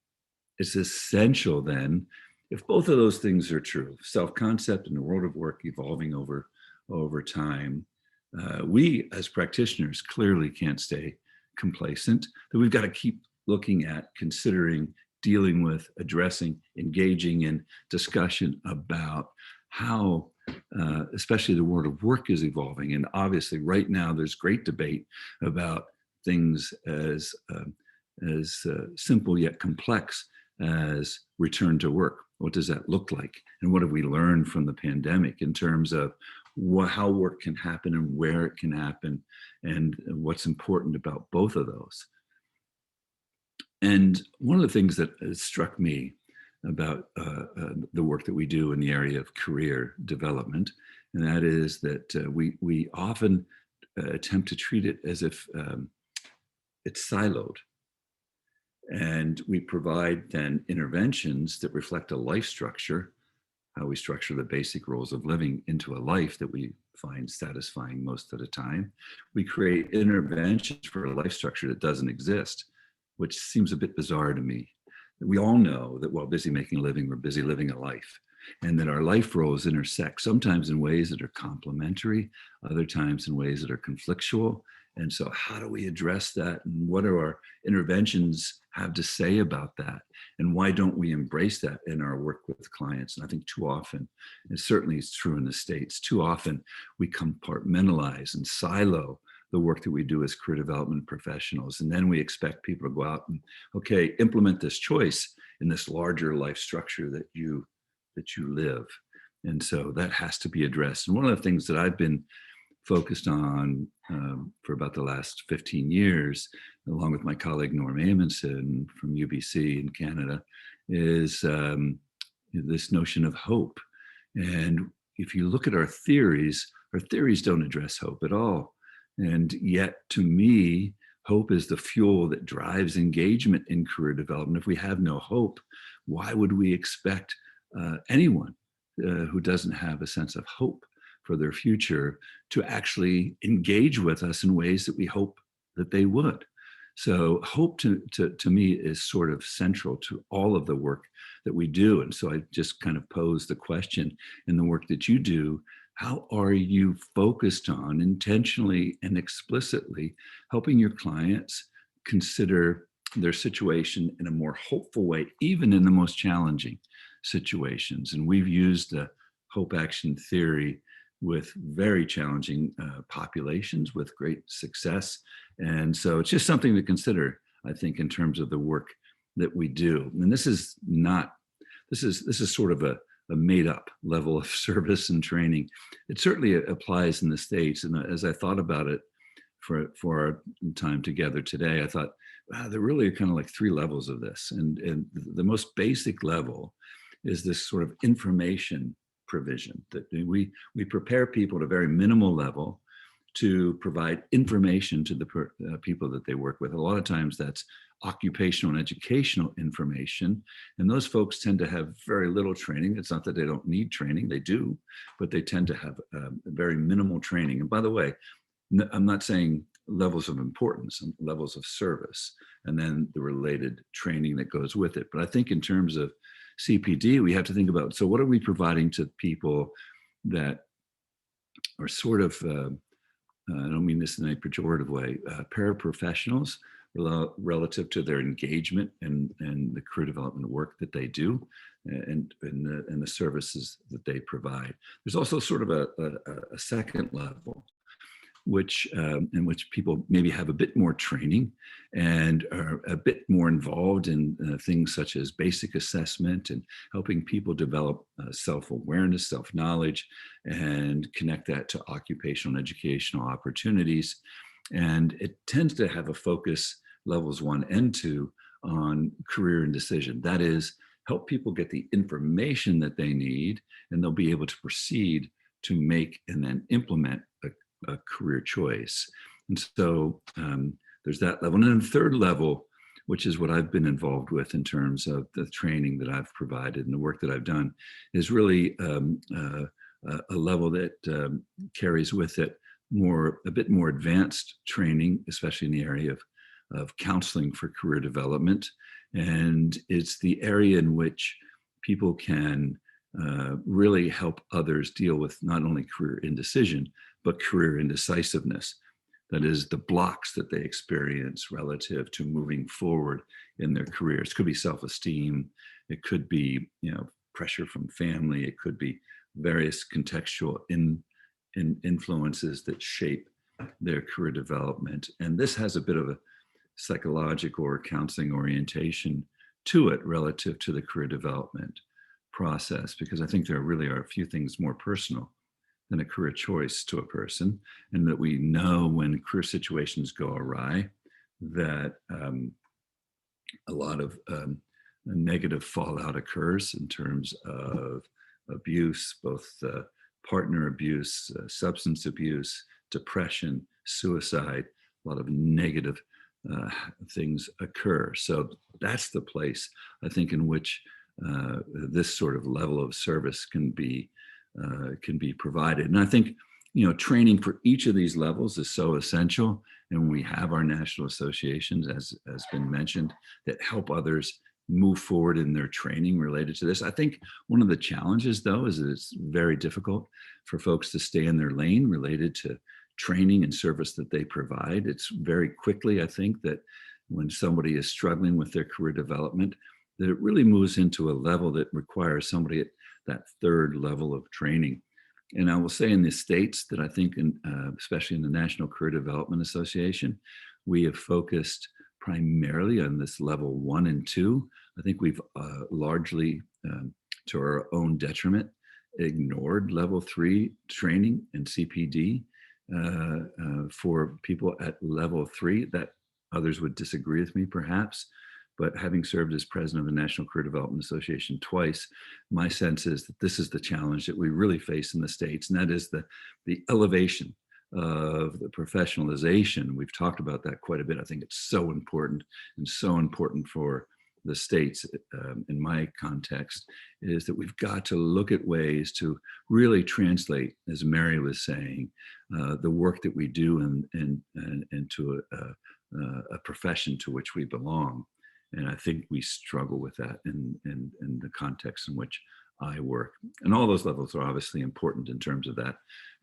D: it's essential then, if both of those things are true, self-concept and the world of work evolving over time, we as practitioners clearly can't stay complacent, that we've got to keep looking at, considering, dealing with, addressing, engaging in discussion about how especially the world of work is evolving. And obviously right now there's great debate about things as simple yet complex as return to work. What does that look like? And what have we learned from the pandemic in terms of how work can happen and where it can happen, and what's important about both of those? And one of the things that struck me about the work that we do in the area of career development, and that is that we often attempt to treat it as if it's siloed. And we provide then interventions that reflect a life structure, how we structure the basic roles of living into a life that we find satisfying most of the time. We create interventions for a life structure that doesn't exist, which seems a bit bizarre to me. We all know that while busy making a living, we're busy living a life, and that our life roles intersect, sometimes in ways that are complementary, other times in ways that are conflictual. And so how do we address that? And what do our interventions have to say about that? And why don't we embrace that in our work with clients? And I think too often, and certainly it's true in the States, too often we compartmentalize and silo the work that we do as career development professionals. And then we expect people to go out and, okay, implement this choice in this larger life structure that you live. And so that has to be addressed. And one of the things that I've been focused on for about the last 15 years, along with my colleague Norm Amundsen from UBC in Canada, is this notion of hope. And if you look at our theories don't address hope at all. And yet, to me, hope is the fuel that drives engagement in career development. If we have no hope, why would we expect anyone who doesn't have a sense of hope for their future to actually engage with us in ways that we hope that they would? So hope to me is sort of central to all of the work that we do. And so I just kind of pose the question, in the work that you do, how are you focused on intentionally and explicitly helping your clients consider their situation in a more hopeful way, even in the most challenging situations? And we've used the hope action theory with very challenging populations with great success. And so it's just something to consider, I think, in terms of the work that we do. And this is sort of a made up level of service and training. It certainly applies in the States. And as I thought about it for our time together today, I thought, wow, there really are kind of like three levels of this. And the most basic level is this sort of information provision that we prepare people at a very minimal level to provide information to the people that they work with. A lot of times that's occupational and educational information. And those folks tend to have very little training. It's not that they don't need training, they do, but they tend to have very minimal training. And by the way, I'm not saying levels of importance and levels of service, and then the related training that goes with it. But I think in terms of CPD, we have to think about, so what are we providing to people that are sort of, I don't mean this in a pejorative way, paraprofessionals relative to their engagement and the career development work that they do and the services that they provide. There's also sort of a second level, which in which people maybe have a bit more training and are a bit more involved in things such as basic assessment and helping people develop self-awareness, self-knowledge, and connect that to occupational and educational opportunities. And it tends to have a focus, levels 1 and 2, on career and decision. That is, help people get the information that they need, and they'll be able to proceed to make and then implement a career choice. And so there's that level. And then the third level, which is what I've been involved with in terms of the training that I've provided and the work that I've done, is really a level that carries with it a bit more advanced training, especially in the area of counseling for career development. And it's the area in which people can really help others deal with not only career indecision, but career indecisiveness. That is, the blocks that they experience relative to moving forward in their careers. It could be self-esteem, it could be, pressure from family, it could be various contextual influences that shape their career development. And this has a bit of a psychological or counseling orientation to it relative to the career development process, because I think there really are a few things more personal than a career choice to a person, and that we know when career situations go awry that a lot of negative fallout occurs in terms of abuse, both partner abuse, substance abuse, depression, suicide. A lot of negative things occur. So that's the place, I think, in which this sort of level of service can be provided. And I think, training for each of these levels is so essential. And we have our national associations, as has been mentioned, that help others move forward in their training related to this. I think one of the challenges, though, is that it's very difficult for folks to stay in their lane related to training and service that they provide. It's very quickly, I think, that when somebody is struggling with their career development, that it really moves into a level that requires somebody at that third level of training. And I will say in the States that I think, especially in the National Career Development Association, we have focused primarily on this level 1 and 2. I think we've largely, to our own detriment, ignored level 3 training and CPD for people at level 3. That others would disagree with me, perhaps. But having served as president of the National Career Development Association twice, my sense is that this is the challenge that we really face in the States, and that is the elevation of the professionalization. We've talked about that quite a bit. I think it's so important, and so important for the States in my context, is that we've got to look at ways to really translate, as Mary was saying, the work that we do into a profession to which we belong. And I think we struggle with that in the context in which I work. And all those levels are obviously important in terms of that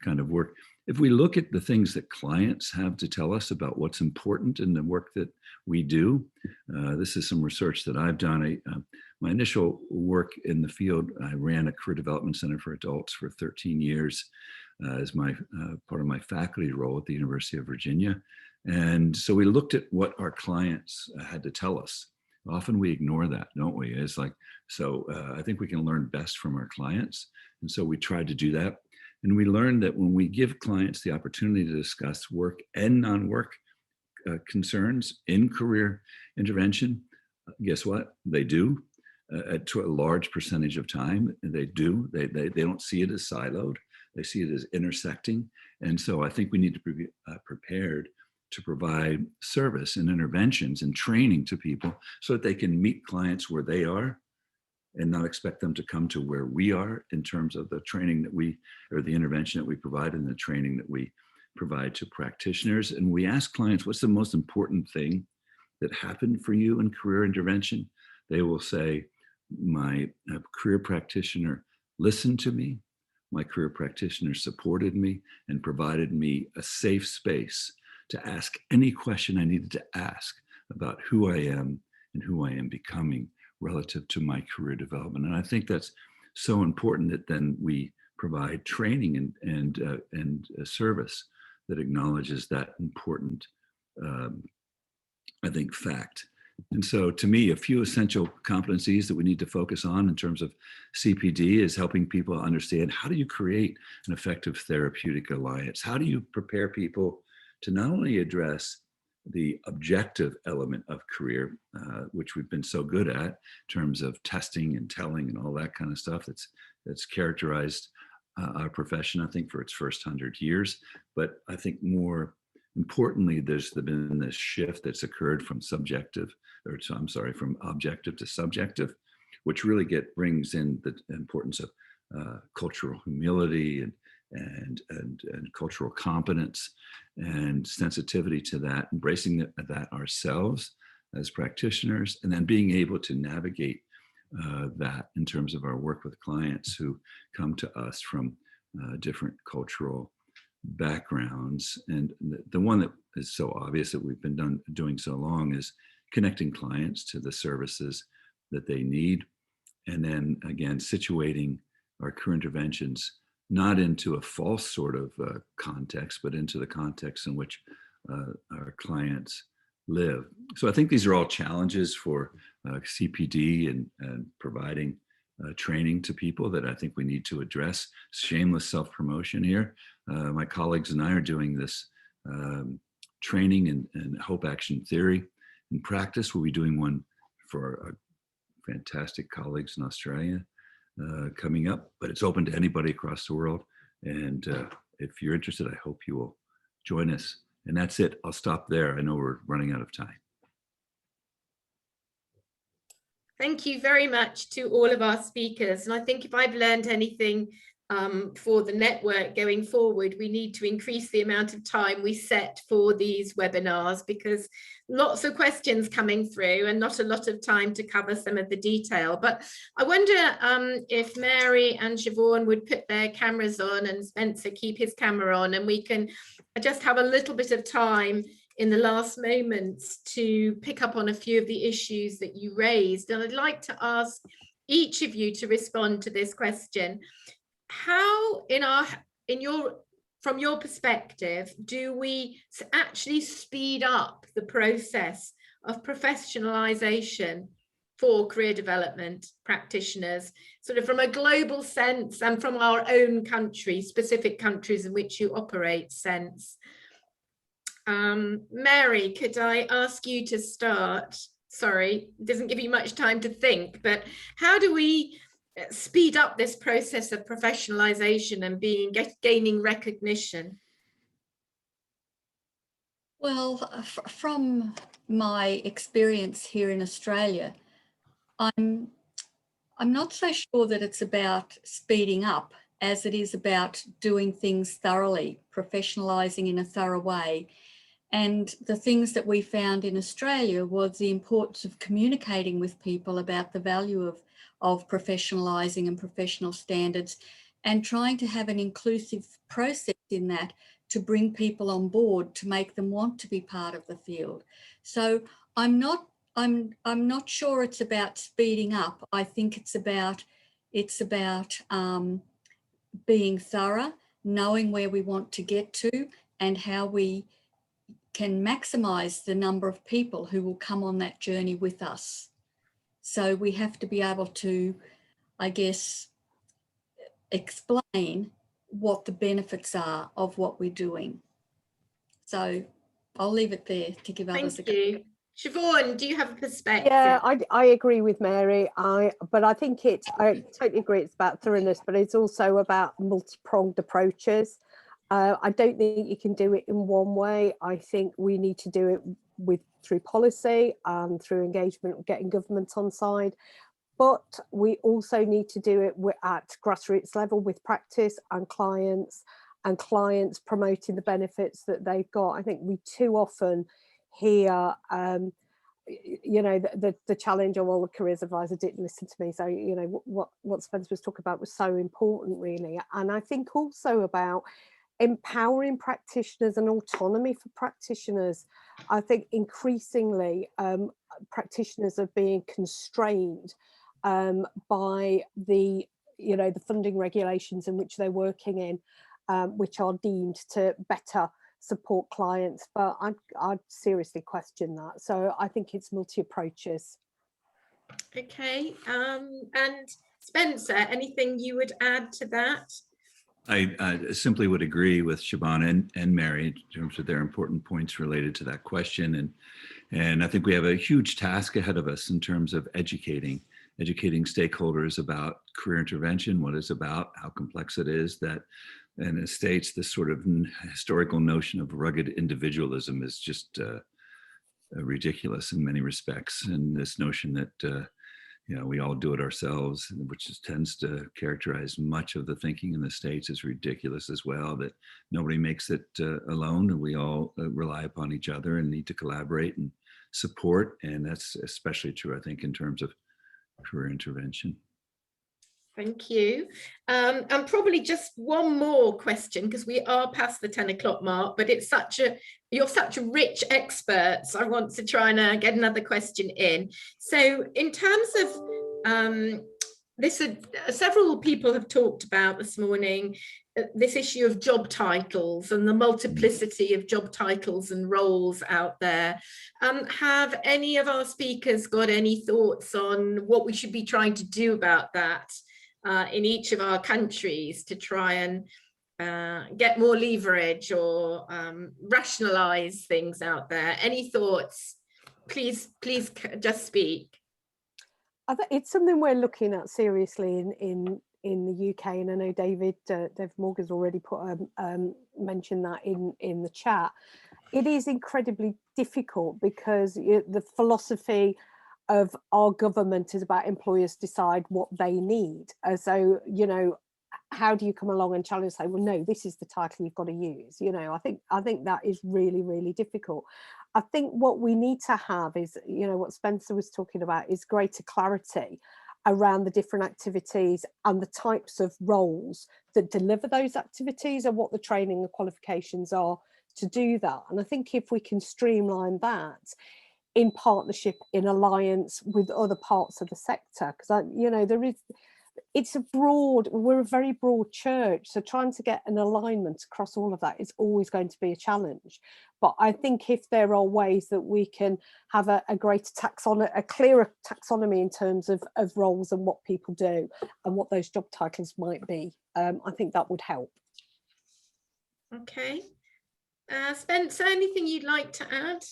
D: kind of work. If we look at the things that clients have to tell us about what's important in the work that we do, this is some research that I've done. My initial work in the field, I ran a career development center for adults for 13 years as my part of my faculty role at the University of Virginia. And so we looked at what our clients had to tell us Often we ignore that, don't we? It's like, so I think we can learn best from our clients. And so we tried to do that. And we learned that when we give clients the opportunity to discuss work and non-work concerns in career intervention, guess what? They do. To a large percentage of time, they do. They don't see it as siloed. They see it as intersecting. And so I think we need to be prepared to provide service and interventions and training to people so that they can meet clients where they are and not expect them to come to where we are in terms of the training that we, or the intervention that we provide and the training that we provide to practitioners. And we ask clients, what's the most important thing that happened for you in career intervention? They will say, my career practitioner listened to me, my career practitioner supported me and provided me a safe space to ask any question I needed to ask about who I am and who I am becoming relative to my career development. And I think that's so important that then we provide training and a service that acknowledges that important, I think, fact. And so to me, a few essential competencies that we need to focus on in terms of CPD is helping people understand, how do you create an effective therapeutic alliance? How do you prepare people to not only address the objective element of career, which we've been so good at in terms of testing and telling and all that kind of stuff that's characterized our profession, I think, for its first 100 years. But I think more importantly, there's been this shift that's occurred from from objective to subjective, which really brings in the importance of cultural humility and cultural competence and sensitivity to that, embracing that ourselves as practitioners, and then being able to navigate that in terms of our work with clients who come to us from different cultural backgrounds. And the one that is so obvious that we've been doing so long is connecting clients to the services that they need. And then again, situating our career interventions not into a false sort of context, but into the context in which our clients live. So I think these are all challenges for CPD and providing training to people that I think we need to address. Shameless self-promotion here. My colleagues and I are doing this training in hope action theory and practice. We'll be doing one for our fantastic colleagues in Australia coming up, but it's open to anybody across the world. And if you're interested, I hope you will join us. And that's it. I'll stop there. I know we're running out of time.
A: Thank you very much to all of our speakers. And I think if I've learned anything for the network going forward, we need to increase the amount of time we set for these webinars, because lots of questions coming through and not a lot of time to cover some of the detail. But I wonder if Mary and Siobhan would put their cameras on and Spencer keep his camera on, and we can just have a little bit of time in the last moments to pick up on a few of the issues that you raised. And I'd like to ask each of you to respond to this question. How, from your perspective, do we actually speed up the process of professionalisation for career development practitioners, sort of from a global sense and from our own country, specific countries in which you operate sense? Mary, could I ask you to start? Sorry, it doesn't give you much time to think, but how do we speed up this process of professionalisation and gaining recognition?
B: Well, from my experience here in Australia, I'm not so sure that it's about speeding up as it is about doing things thoroughly, professionalising in a thorough way. And the things that we found in Australia was the importance of communicating with people about the value of professionalising and professional standards, and trying to have an inclusive process in that to bring people on board, to make them want to be part of the field. So I'm not sure it's about speeding up. I think it's about being thorough, knowing where we want to get to and how we can maximise the number of people who will come on that journey with us. So we have to be able to, I guess, explain what the benefits are of what we're doing. So I'll leave it there to give others a go.
A: Thank you. Siobhan, do you have a perspective?
C: Yeah, I agree with Mary. But I think I totally agree. It's about thoroughness, but it's also about multi-pronged approaches. I don't think you can do it in one way. I think we need to do it through policy and through engagement, getting government on side. But we also need to do it at grassroots level with practice and clients promoting the benefits that they've got. I think we too often hear, you know, the challenge of, well, the careers advisor didn't listen to me. So, you know, what Spencer was talking about was so important, really. And I think also about empowering practitioners and autonomy for practitioners. I think increasingly practitioners are being constrained by the funding regulations in which they're working in, which are deemed to better support clients, but I'd seriously question that. So I think it's multi-approaches.
A: Okay, and Spencer, anything you would add to that?
D: I simply would agree with Siobhan and Mary in terms of their important points related to that question. And I think we have a huge task ahead of us in terms of educating stakeholders about career intervention, what it's about, how complex it is, that in the States, this sort of historical notion of rugged individualism is just ridiculous in many respects. And this notion that you know, we all do it ourselves, which tends to characterize much of the thinking in the States, is ridiculous as well, that nobody makes it alone, and we all rely upon each other and need to collaborate and support. And that's especially true, I think, in terms of career intervention.
A: Thank you. And probably just one more question, because we are past the 10 o'clock mark, but it's you're such rich experts. I want to try and get another question in. So in terms of this, several people have talked about this morning, this issue of job titles and the multiplicity of job titles and roles out there. Have any of our speakers got any thoughts on what we should be trying to do about that in each of our countries to try and get more leverage or rationalize things out there? Any thoughts? Please just speak.
C: I think it's something we're looking at seriously in the UK, and I know David Morgan's already mentioned that in the chat. It is incredibly difficult because the philosophy of our government is about employers decide what they need. So, you know, how do you come along and challenge, say, well, no, this is the title you've got to use? You know, I think that is really, really difficult. I think what we need to have is, you know, what Spencer was talking about is greater clarity around the different activities and the types of roles that deliver those activities and what the training and qualifications are to do that. And I think if we can streamline that in partnership, in alliance with other parts of the sector, because you know, we're a very broad church, so trying to get an alignment across all of that is always going to be a challenge. But I think if there are ways that we can have a greater a clearer taxonomy in terms of roles and what people do and what those job titles might be, I think that would help.
A: Okay, Spencer, anything you'd like to add?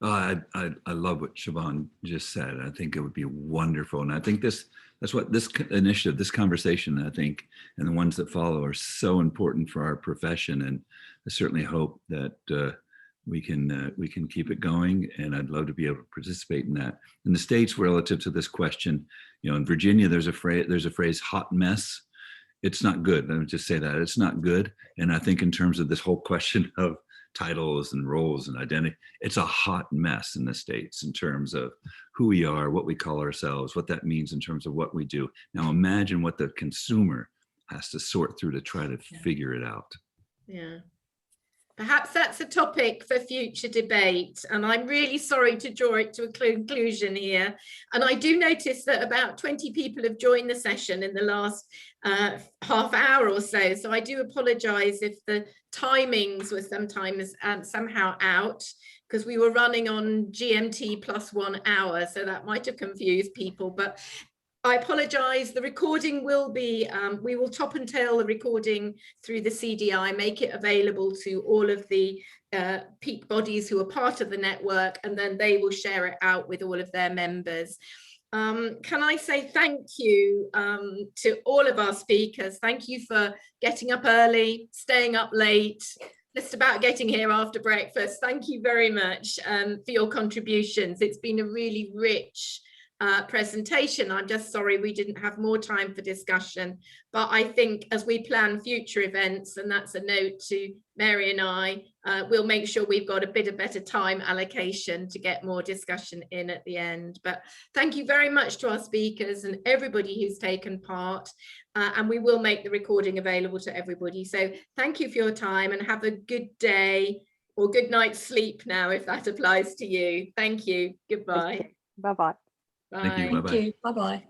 D: I love what Siobhan just said. I think it would be wonderful. And I think that's what this initiative, this conversation, I think, and the ones that follow are so important for our profession. And I certainly hope that we can keep it going. And I'd love to be able to participate in that. In the States, relative to this question, you know, in Virginia, there's a phrase, hot mess. It's not good. Let me just say that it's not good. And I think in terms of this whole question of titles and roles and identity, it's a hot mess in the States in terms of who we are, what we call ourselves, what that means in terms of what we do. Now imagine what the consumer has to sort through to try to figure it out.
A: Yeah. Perhaps that's a topic for future debate, and I'm really sorry to draw it to a conclusion here. And I do notice that about 20 people have joined the session in the last half hour or so. So I do apologise if the timings were sometimes somehow out, because we were running on GMT plus 1 hour, so that might have confused people, but I apologize. The recording will be, we will top and tail the recording through the CDI, make it available to all of the peak bodies who are part of the network, and then they will share it out with all of their members. Can I say thank you to all of our speakers. Thank you for getting up early, staying up late, just about getting here after breakfast. Thank you very much for your contributions. It's been a really rich presentation. I'm just sorry we didn't have more time for discussion, but I think as we plan future events, and that's a note to Mary and I, we'll make sure we've got a bit of better time allocation to get more discussion in at the end. But thank you very much to our speakers and everybody who's taken part, and we will make the recording available to everybody. So thank you for your time and have a good day or good night's sleep now, if that applies to you. Thank you. Goodbye.
C: Bye-bye.
A: Bye.
D: Thank you. Bye-bye.
B: Thank you. Bye-bye.